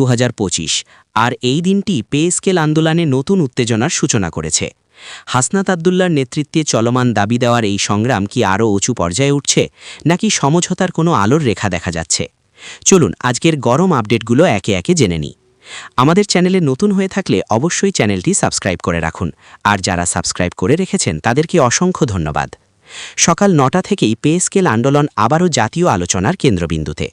2025 আর এই দিনটি pay scale আন্দোলনে নতুন উত্তেজনার সূচনা করেছে। হাসনাত আব্দুল্লাহর নেতৃত্বে চলমান দাবি দেওয়ার এই সংগ্রাম কি আরও উঁচু পর্যায়ে উঠছে, নাকি সমঝোতার কোনো আলোর রেখা দেখা যাচ্ছে? চলুন আজকের গরম আপডেটগুলো একে একে জেনে নিই। আমাদের চ্যানেলে নতুন হয়ে থাকলে অবশ্যই চ্যানেলটি সাবস্ক্রাইব করে রাখুন, আর যারা সাবস্ক্রাইব করে রেখেছেন তাদেরকে অসংখ্য ধন্যবাদ। সকাল 9টা থেকেই পে স্কেল আন্দোলন আবারও জাতীয় আলোচনার কেন্দ্রবিন্দুতে।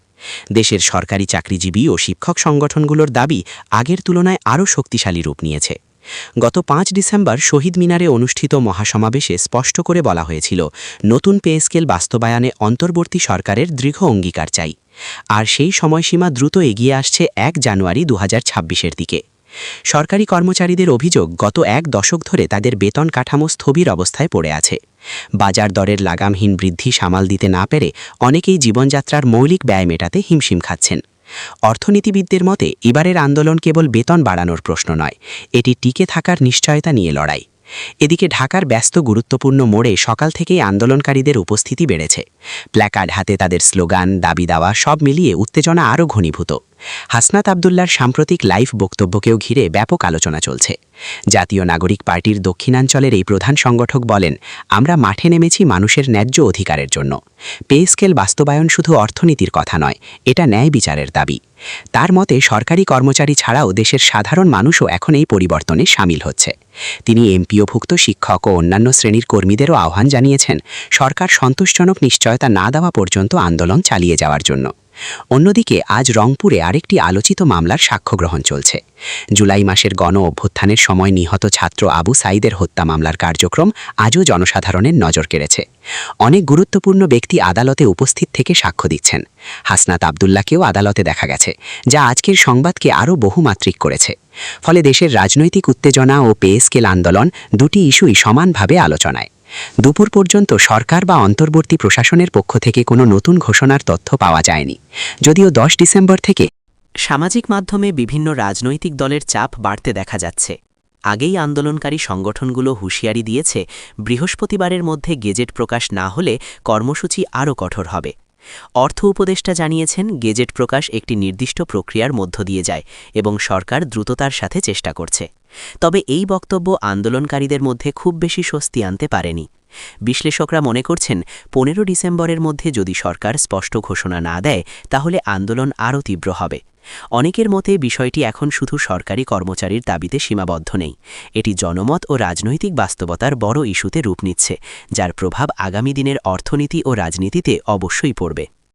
দেশের সরকারি চাকরিজীবী ও শিক্ষক সংগঠনগুলোর দাবি আগের তুলনায় আরও শক্তিশালী রূপ নিয়েছে। গত 5 ডিসেম্বর শহীদ মিনারে অনুষ্ঠিত মহাসমাবেশে স্পষ্ট করে বলা হয়েছিল, নতুন পে স্কেল বাস্তবায়নে অন্তর্বর্তী সরকারের দৃঢ় অঙ্গীকার চাই। আর সেই সময়সীমা দ্রুত এগিয়ে আসছে 1 জানুয়ারি 2026-এর দিকে। সরকারি কর্মচারীদের অভিযোগ, গত 1 দশক ধরে তাদের বেতন কাঠামো স্থবির অবস্থায় পড়ে আছে। বাজার দরের লাগামহীন বৃদ্ধি সামাল দিতে না পেরে অনেকেই জীবনযাত্রার মৌলিক ব্যয় মেটাতে হিমশিম খাচ্ছেন। অর্থনীতিবিদদের মতে এবারের আন্দোলন কেবল বেতন বাড়ানোর প্রশ্ন নয়, এটি টিকে থাকার নিশ্চয়তা নিয়ে লড়াই। এদিকে ঢাকার ব্যস্ত গুরুত্বপূর্ণ মোড়ে সকাল থেকেই আন্দোলনকারীদের উপস্থিতি বেড়েছে। প্ল্যাকার্ড হাতে তাদের স্লোগান, দাবি দাওয়া সব মিলিয়ে উত্তেজনা আরও ঘনীভূত। হাসনাত আব্দুল্লাহর সাম্প্রতিক লাইভ বক্তব্যকেও ঘিরে ব্যাপক আলোচনা চলছে। জাতীয় নাগরিক পার্টির দক্ষিণাঞ্চলের এই প্রধান সংগঠক বলেন, আমরা মাঠে নেমেছি মানুষের ন্যায্য অধিকারের জন্য। পে স্কেল বাস্তবায়ন শুধু অর্থনীতির কথা নয়, এটা ন্যায় বিচারের দাবি। তার মতে সরকারি কর্মচারী ছাড়াও দেশের সাধারণ মানুষও এখন এই পরিবর্তনে সামিল হচ্ছে। তিনি এমপিওভুক্ত শিক্ষক ও অন্যান্য শ্রেণীর কর্মীদেরও আহ্বান জানিয়েছেন, সরকার সন্তোষজনক নিশ্চয়তা না দেওয়া পর্যন্ত আন্দোলন চালিয়ে যাওয়ার জন্য। অন্যদিকে আজ রংপুরে আরেকটি আলোচিত মামলার সাক্ষ্যগ্রহণ চলছে। জুলাই মাসের গণ অভ্যুত্থানের সময় নিহত ছাত্র আবু সাঈদের হত্যা মামলার কার্যক্রম আজও জনসাধারণের নজর কেড়েছে। অনেক গুরুত্বপূর্ণ ব্যক্তি আদালতে উপস্থিত থেকে সাক্ষ্য দিচ্ছেন। হাসনাত আব্দুল্লাহকেও আদালতে দেখা গেছে, যা আজকের সংবাদকে আরও বহুমাত্রিক করেছে। ফলে দেশের রাজনৈতিক উত্তেজনা ও পে স্কেল আন্দোলন দুটি ইস্যুই সমানভাবে আলোচনায়। দুপুর পর্যন্ত সরকার বা অন্তর্বর্তী প্রশাসনের পক্ষ থেকে কোনো নতুন ঘোষণার তথ্য পাওয়া যায়নি। যদিও 10 ডিসেম্বর থেকে সামাজিক মাধ্যমে বিভিন্ন রাজনৈতিক দলের চাপ বাড়তে দেখা যাচ্ছে। আগেই আন্দোলনকারী সংগঠনগুলো হুঁশিয়ারি দিয়েছে, বৃহস্পতিবারের মধ্যে গেজেট প্রকাশ না হলে কর্মসূচি আরও কঠোর হবে। অর্থ উপদেষ্টা জানিয়েছেন, গেজেট প্রকাশ একটি নির্দিষ্ট প্রক্রিয়ার মধ্য দিয়ে যায় এবং সরকার দ্রুততার সাথে চেষ্টা করছে। তবে এই বক্তব্য আন্দোলনকারীদের মধ্যে খুব বেশি স্বস্তি আনতে পারেনি। বিশ্লেষকরা মনে করছেন, 15 ডিসেম্বরের মধ্যে যদি সরকার স্পষ্ট ঘোষণা না দেয় তাহলে আন্দোলন আরও তীব্র হবে। অনেকের মতে বিষয়টি এখন শুধু সরকারি কর্মচারীর দাবিতে সীমাবদ্ধ নেই, এটি জনমত ও রাজনৈতিক বাস্তবতার বড় ইস্যুতে রূপ নিচ্ছে, যার প্রভাব আগামী দিনের অর্থনীতি ও রাজনীতিতে অবশ্যই পড়বে।